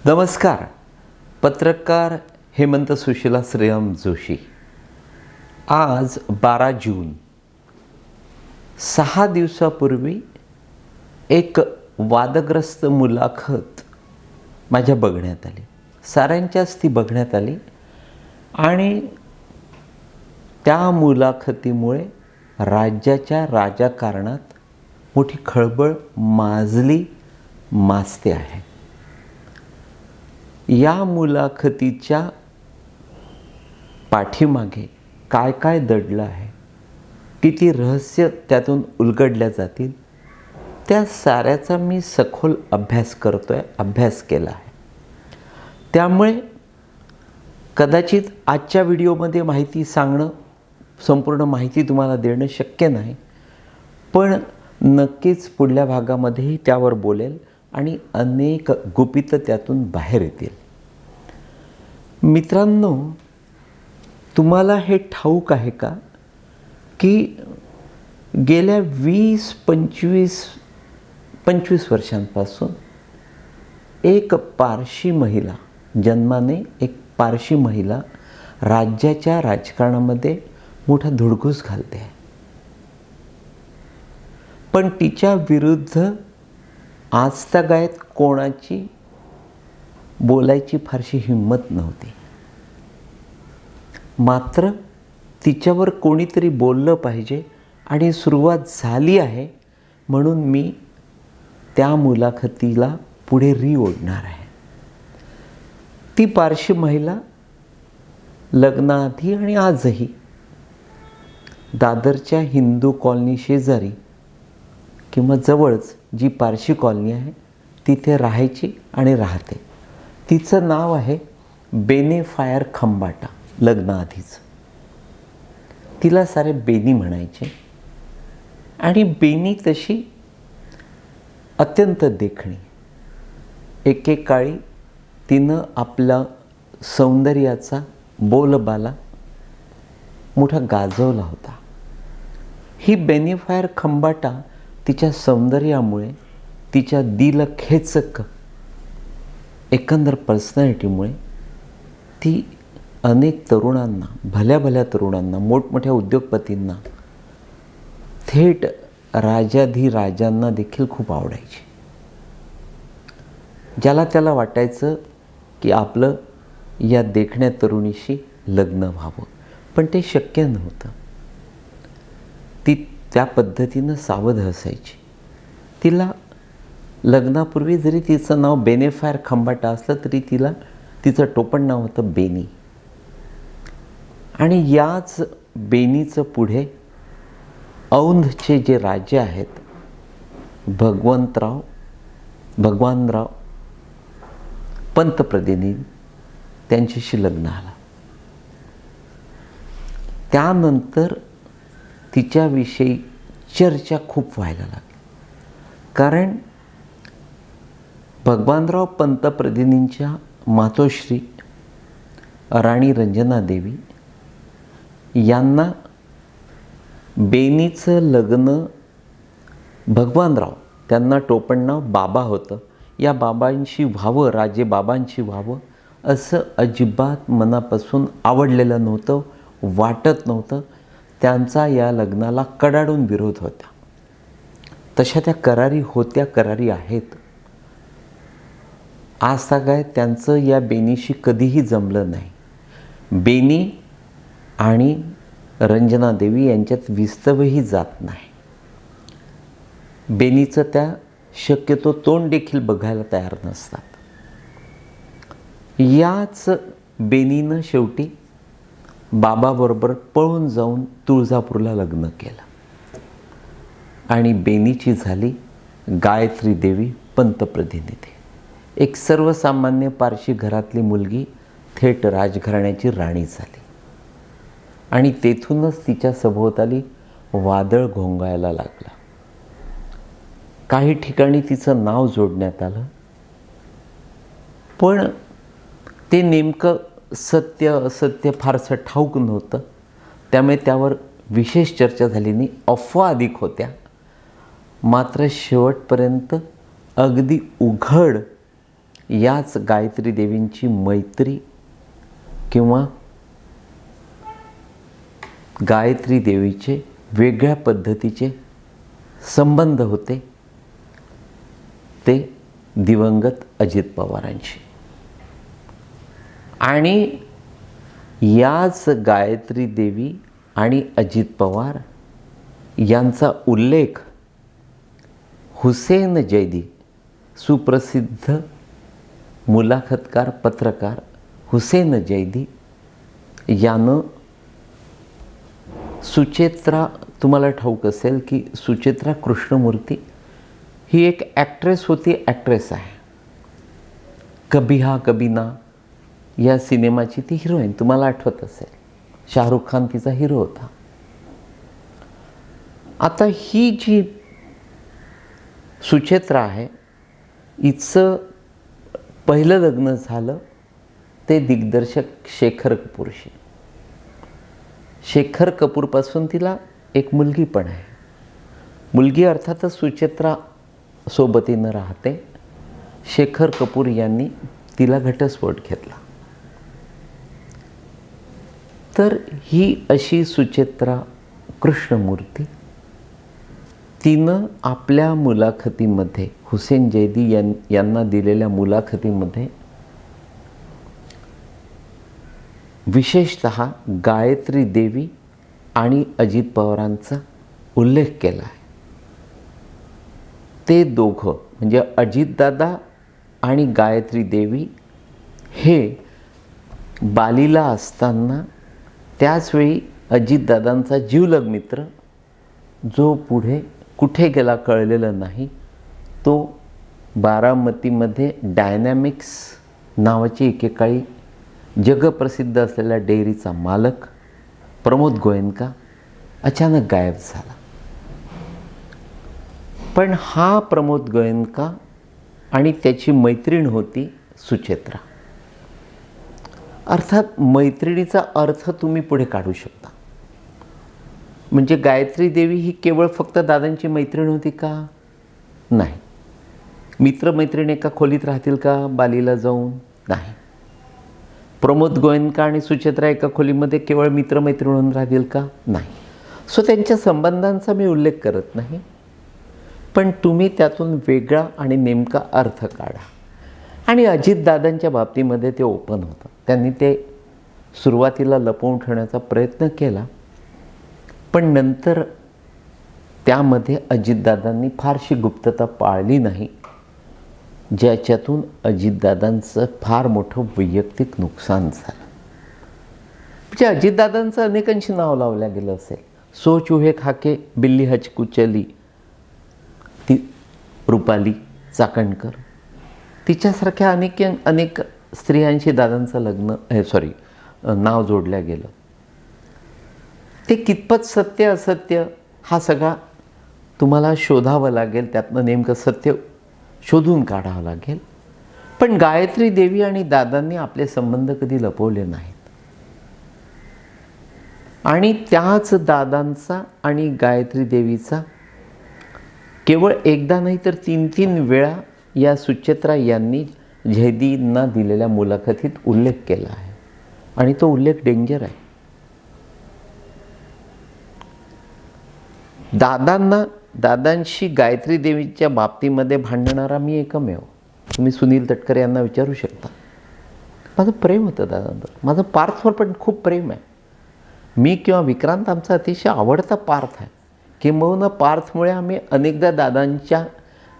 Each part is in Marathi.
नमस्कार. पत्रकार हेमंत सुशीला श्रीराम जोशी. आज 12 जून. 6 दिवसापूर्वी एक वादग्रस्त मुलाखत माझ्या बघण्यात आली. साऱ्यांच्याच ती बघण्यात आली आणि त्या मुलाखतीमुळे राज्याच्या राजकारणात मोठी खळबळ माजते आहे. या मुलाखतीच्या पाठीमागे काय काय दडलं आहे, किती रहस्य उलगडल्या जातील, त्या साऱ्याचा मी सखोल अभ्यास केला आहे. त्यामुळे कदाचित आजच्या व्हिडिओमध्ये माहिती सांगणं, संपूर्ण माहिती तुम्हाला देणं शक्य नाही, पण नक्कीच पुढल्या भागामध्येही त्यावर बोलेल आणि अनेक गुपितं त्यातून बाहेर येतील. मित्रांनो, तुम्हाला हे ठाऊक आहे का की गेल्या 20-25 वर्षांपासून एक पारशी महिला, जन्माने एक पारशी महिला राज्याच्या राजकारणामध्ये मोठा धुडगूस घालते आहे. पण तिच्या विरुद्ध आजतागायत कोणाची बोलायची फारशी हिंमत नव्हती. मात्र तिच्यावर कोणीतरी बोललं पाहिजे आणि सुरुवात झाली आहे, म्हणून मी त्या मुलाखतीला पुढे ओढणार आहे. ती पारशी महिला लग्नाआधी आणि आजही दादरच्या हिंदू कॉलनी शेजारी किंवा जवळच जी पारशी कॉलनी आहे तिथे राहायची आणि राहते. तिचं नाव आहे बेनेफायर खंबाटा. लग्नाआधीच तिला सारे बेनी म्हणायचे आणि बेनी तशी अत्यंत देखणी. एकेकाळी तिनं आपला सौंदर्याचा बोलबाला मोठा गाजवला होता. ही बेनेफायर खंबाटा तिच्या सौंदर्यामुळे, तिच्या दिलखेचक एकंदर पर्सनॅलिटीमुळे ती अनेक तरुणांना, भल्या तरुणांना, मोठमोठ्या उद्योगपतींना, थेट राजाधिराजांना देखील खूप आवडायची. ज्याला त्याला वाटायचं की आपलं या देखण्या तरुणीशी लग्न व्हावं, पण ते शक्य नव्हतं. ती त्या पद्धतीनं सावध असायची. तिला लग्नापूर्वी जरी तिचं नाव बेनेफायर खंबाटा असलं तरी तिचं टोपण नाव होतं बेनी. आणि याच बेनीचं पुढे औंधचे जे राजे आहेत, भगवानराव पंतप्रतिनिधी, त्यांच्याशी लग्न आलं. त्यानंतर तिच्याविषयी चर्चा खूप व्हायला लागली. कारण भगवानराव पंतप्रतिनिधींच्या मातोश्री राणी रंजनादेवी यांना बेनीचं लग्न, भगवानराव, त्यांना टोपण नाव बाबा होतं, या बाबांशी व्हावं, राजे बाबांशी व्हावं असं अजिबात मनापासून आवडलेलं नव्हतं, वाटत नव्हतं. त्यांचा या लग्नाला कडाडून विरोध होता. तशा त्या करारी आहेत. आजतागायत त्यांचं या बेनीशी कधीही जमलं नाही. बेनी आणि रंजनादेवी यांच्यात विस्तवही जात नाही. बेनीचं त्या शक्यतो तोंड देखील बघायला तयार नसतात. याच बेनीनं शेवटी बाबाबरोबर पळून जाऊन तुळजापूरला लग्न केलं आणि बेनीची झाली गायत्री देवी पंतप्रतिनिधी. एक सर्वसामान्य पारशी घरातली मुलगी थेट राजघराण्याची राणी झाली आणि तेथूनच तिच्या सभोवताली वादळ घोंगायला लागला. काही ठिकाणी तिचं नाव जोडण्यात आलं, पण ते नेमकं सत्य असत्य फारसं ठाऊक नव्हतं. त्यामुळे त्यावर विशेष चर्चा झाली नाही, अफवा अधिक होत्या. मात्र शेवटपर्यंत अगदी उघड याच गायत्री देवींची मैत्री किंवा गायत्री देवीचे वेगळ्या पद्धतीचे संबंध होते ते दिवंगत अजित पवारांशी. आणि याच गायत्री देवी आणि अजित पवार यांचा उल्लेख हुसेन जैदी, सुप्रसिद्ध मुलाखतकार पत्रकार हुसेन जैदी यानं सुचेत्रा, तुम्हाला ठाऊक असेल की सुचेत्रा कृष्णमूर्ती ही एक ॲक्ट्रेस होती, ॲक्ट्रेस आहे. कभी हा कभी ना या सिनेमाची ती हिरोईन, तुम्हाला आठवत असेल. शाहरुख खान तिचा हिरो होता. आता ही जी सुचेत्रा आहे, हिचं पहिलं लग्न झालं ते दिग्दर्शक शेखर कपूरशी. शेखर कपूरपासून तिला एक मुलगी पण आहे. मुलगी अर्थातच सुचेत्रा सोबतीनं राहते. शेखर कपूर यांनी तिला घटस्फोट घेतला. तर ही अशी सुचेत्रा कृष्णमूर्ती, तिनं आपल्या मुलाखतीमध्ये, हुसेन जैदी यांना दिलेल्या मुलाखतीमध्ये विशेषतः गायत्री देवी आणि अजित पवारांचा उल्लेख केला आहे. ते दोघं म्हणजे अजितदादा आणि गायत्री देवी हे बालीला असताना त्याचवेळी अजितदादांचा जीवलग मित्र, जो पुढे कुठे गेला कळलेलं नाही, तो बारामतीमध्ये डायनॅमिक्स नावाची एकेकाळी जगप्रसिद्ध असलेल्या डेअरीचा मालक प्रमोद गोयंका अचानक गायब झाला. पण हा प्रमोद गोयंका आणि त्याची मैत्रीण होती सुचेत्रा. अर्थात मैत्रिणीचा अर्थ तुम्ही पुढे काढू शकता. म्हणजे गायत्री देवी ही केवळ फक्त दादांची मैत्रीण होती का? नाही. मित्रमैत्रीण एका खोलीत राहतील का बालीला जाऊन? नाही. प्रमोद गोयंका आणि सुचेत्रा एका खोलीमध्ये केवळ मित्रमैत्रीण म्हणून राहतील का? नाही. सो त्यांच्या संबंधांचा मी उल्लेख करत नाही, पण तुम्ही त्यातून वेगळा आणि नेमका अर्थ काढा. आणि अजितदादांच्या बाबतीमध्ये ते ओपन होतं. त्यांनी ते सुरुवातीला लपवून ठेवण्याचा प्रयत्न केला, पण नंतर त्यामध्ये अजितदादांनी फारशी गुप्तता पाळली नाही, ज्याच्यातून अजितदादांचं फार मोठं वैयक्तिक नुकसान झालं. म्हणजे अजितदादांचं अनेकांशी नाव लावलं गेलं असेल. सो चूहे खाके बिल्ली हचकू चली, ती रुपाली चाकणकर, तिच्यासारख्या अनेक स्त्रियांशी दादांचं नाव जोडलं गेलं. ते कितपत सत्य असत्य हा सगळा तुम्हाला शोधावं लागेल, त्यातनं नेमकं सत्य शोधून काढावं लागेल. पण गायत्री देवी आणि दादांनी आपले संबंध कधी लपवले नाहीत. आणि त्याच दादांचा आणि गायत्री देवीचा केवळ एकदा नाही तर 3 वेळा या सुचेत्रा यांनी जैदींना दिलेल्या मुलाखतीत उल्लेख केला आहे. आणि तो उल्लेख डेंजर आहे. दादांशी गायत्री देवीच्या बाबतीमध्ये भांडणारा मी एकमेव. तुम्ही सुनील तटकरे यांना विचारू शकता. माझं प्रेम होतं दादांवर, माझं पार्थवर पण खूप प्रेम आहे. मी किंवा विक्रांत आमचा अतिशय आवडता पार्थ आहे. किंबहुना पार्थमुळे आम्ही अनेकदा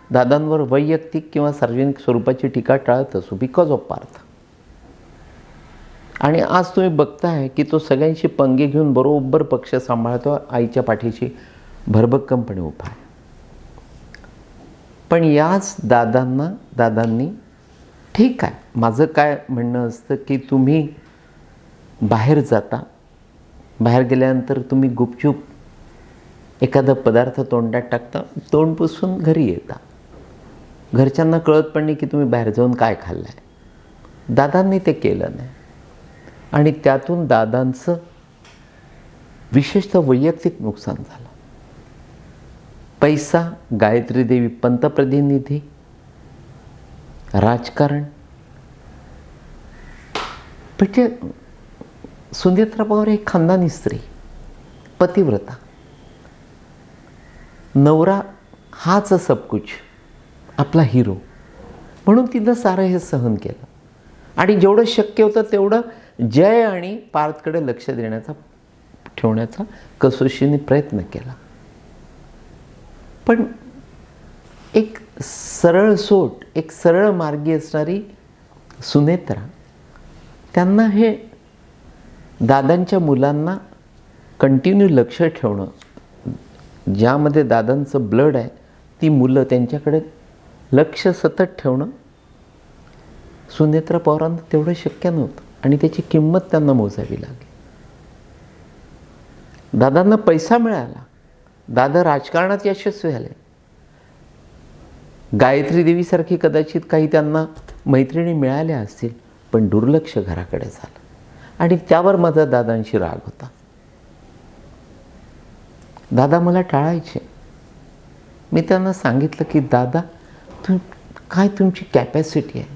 दादांवर वैयक्तिक किंवा सार्वजनिक स्वरूपाची टीका टाळत असू, बिकॉज ऑफ पार्थ. आणि आज तुम्ही बघताय की तो सगळ्यांशी पंगे घेऊन बरोबर पक्ष सांभाळतो, आईच्या पाठीशी भरभक्कमपणे उभा आहे. पण याच दादांनी ठीक आहे, माझं काय म्हणणं असतं की तुम्ही बाहेर जाता, बाहेर गेल्यानंतर तुम्ही गुपचूप एखादा पदार्थ तोंडात टाकता, तोंड पुसून घरी येता. घरच्यांना कळत पण नाही की तुम्ही बाहेर जाऊन काय खाल्लं आहे. दादांनी ते केलं नाही. आणि त्यातून दादांचं विशेषतः वैयक्तिक नुकसान झालं. पैसा, गायत्री देवी पंतप्रतिनिधी, राजकारण म्हणजे सुनेत्रा पवार एक खानदानी स्त्री, पतिव्रता, नवरा हाच सब कुछ, आपला हिरो, म्हणून तिनं सारं हे सहन केलं आणि जेवढं शक्य होतं तेवढं जय आणि पार्थकडे लक्ष ठेवण्याचा कसोशीने प्रयत्न केला. पण एक सरळसोट, एक सरळ मार्गी असणारी सुनेत्रा, त्यांना हे दादांच्या मुलांना कंटिन्यू लक्ष ठेवणं, ज्यामध्ये दादांचं ब्लड आहे ती मुलं, त्यांच्याकडे लक्ष सतत ठेवणं सुनेत्रा पवारांना तेवढं शक्य नव्हतं आणि त्याची किंमत त्यांना मोजावी लागली. दादांना पैसा मिळाला, दादा राजकारणात यशस्वी झाले, गायत्री देवीसारखी कदाचित काही त्यांना मैत्रिणी मिळाल्या असतील, पण दुर्लक्ष घराकडे झालं आणि त्यावर माझा दादांशी राग होता. दादा मला टाळायचे. मी त्यांना सांगितलं की दादा, काय तुमची कॅपॅसिटी आहे,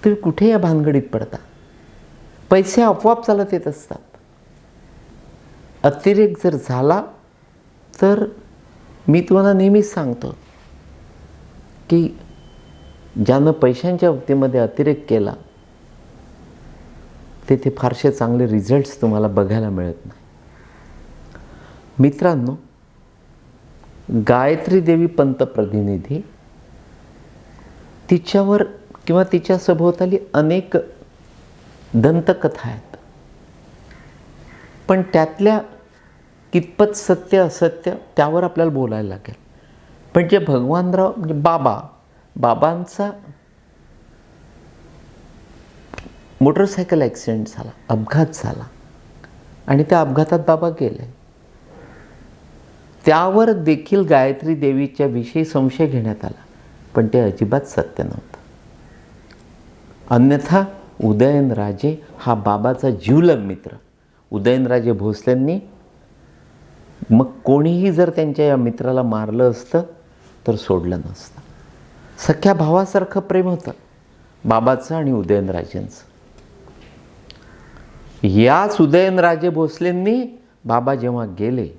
तुम्ही कुठे या भानगडीत पडता, पैसे आपोआप चालत येत असतात, अतिरेक जर झाला तर मी तुम्हाला नेहमीच सांगतो की ज्यानं पैशांच्या बाबतीमध्ये अतिरेक केला तेथे फारसे चांगले रिझल्ट्स तुम्हाला बघायला मिळत नाही. मित्रांनो, गायत्री देवी पंतप्रतिनिधी, तिच्यावर किंवा तिच्या सभोवताली अनेक दंतकथा आहेत, पण त्यातल्या कितपत सत्य असत्य त्यावर आपल्याला बोलायला लागेल. पण जे भगवानराव म्हणजे बाबांचा मोटरसायकल ॲक्सिडेंट झाला, अपघात झाला आणि त्या अपघातात बाबा गेले, त्यावर देखील गायत्री देवीच्या विषयी संशय घेण्यात आला, पण ते अजिबात सत्य नव्हतं. अन्यथा उदयनराजे हा बाबाचा जीवलग मित्र. उदयनराजे भोसलेंनी, मग कोणीही जर त्यांच्या या मित्राला मारलं असतं तर सोडलं नसतं. सख्या भावासारखं प्रेम होतं बाबाचं आणि उदयनराजेंचं. याच उदयनराजे भोसलेंनी बाबा जेव्हा गेले,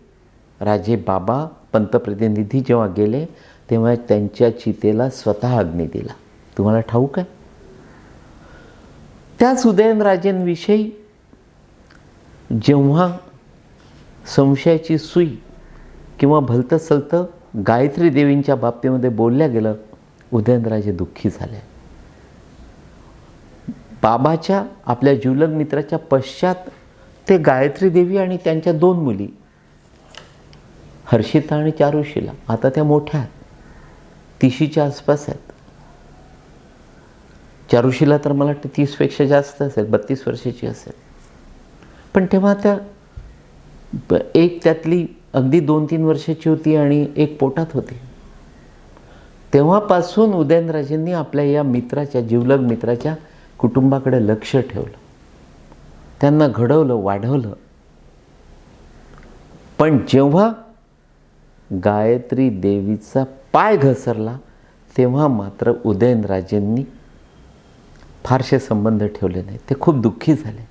बाबा पंतप्रतिनिधी जेव्हा गेले, तेव्हा त्यांच्या चितेला स्वतः अग्नी दिला. तुम्हाला ठाऊक आहे? त्याच उदयनराजेंविषयी जेव्हा संशयाची सुई किंवा भलतं सलतं गायत्री देवींच्या बाबतीमध्ये बोलल्या गेलं, उदयनराजे दुःखी झाले. बाबाच्या आपल्या जीवलग मित्राच्या पश्चात ते गायत्री देवी आणि त्यांच्या 2 मुली हर्षिता आणि चारुशीला, आता त्या मोठ्या आहेत, 30च्या आसपास आहेत. चारुशीला तर मला वाटतं 30पेक्षा जास्त असेल, 32 वर्षाची असेल. पण तेव्हा त्या एक त्यातली अगदी 2-3 वर्षाची होती आणि एक पोटात होती. तेव्हापासून उदयनराजेंनी आपल्या या मित्राच्या, जीवलग मित्राच्या कुटुंबाकडे लक्ष ठेवलं, त्यांना घडवलं, वाढवलं. पण जेव्हा गायत्री देवीचा पाय घसरला तेव्हा मात्र उदयनराजेंनी फारसे संबंध ठेवले नाही. ते खूप दुःखी झाले.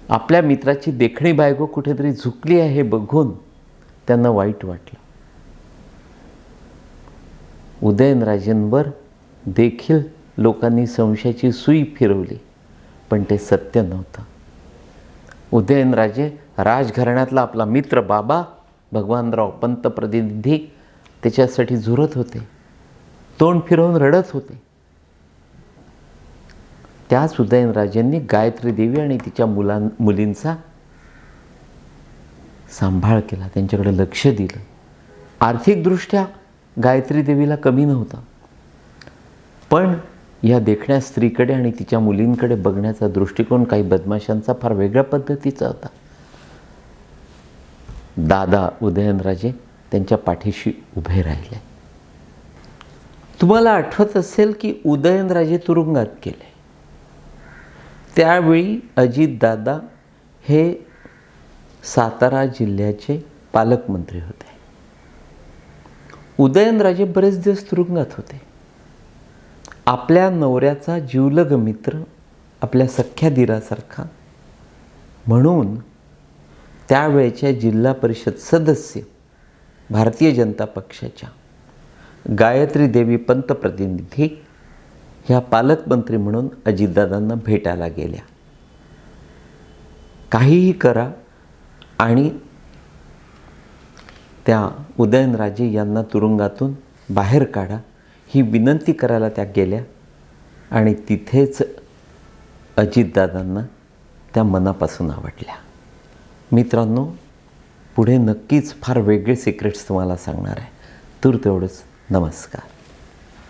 आपल्या मित्राची देखणी बायको कुठेतरी झुकली आहे हे बघून त्यांना वाईट वाटलं. उदयनराजेंवर देखील लोकांनी संशयाची सुई फिरवली, पण ते सत्य नव्हतं. उदयनराजे राजघराण्यातला आपला मित्र बाबा भगवानराव पंतप्रतिनिधी त्याच्यासाठी झुरत होते, तोंड फिरवून रडत होते. त्याच उदयनराजेंनी गायत्री देवी आणि तिच्या मुलींचा सांभाळ केला, त्यांच्याकडे लक्ष दिलं. आर्थिकदृष्ट्या गायत्री देवीला कमी नव्हतं, पण या देखण्या स्त्रीकडे आणि तिच्या मुलींकडे बघण्याचा दृष्टिकोन काही बदमाशांचा फार वेगळ्या पद्धतीचा होता. दादा उदयनराजे त्यांच्या पाठीशी उभे राहिले. तुम्हाला आठवत असेल की उदयनराजे तुरुंगात गेले, त्यावेळी अजितदादा हे सातारा जिल्ह्याचे पालकमंत्री होते. उदयनराजे बरेच दिवस तुरुंगात होते. आपल्या नवऱ्याचा जीवलग मित्र आपल्या सख्ख्या दिरासारखा. म्हणून त्यावेळच्या जिल्हा परिषद सदस्य भारतीय जनता पक्षाच्या गायत्री देवी पंतप्रतिनिधी ह्या पालकमंत्री म्हणून अजितदादांना भेटायला गेल्या. काहीही करा आणि त्या उदयनराजे यांना तुरुंगातून बाहेर काढा ही विनंती करायला त्या गेल्या आणि तिथेच अजितदादांना त्या मनापासून आवडल्या. मित्रांनो, पुढे नक्कीच फार वेगळे सिक्रेट्स तुम्हाला सांगणार आहे. तूर्त एवढंच. नमस्कार.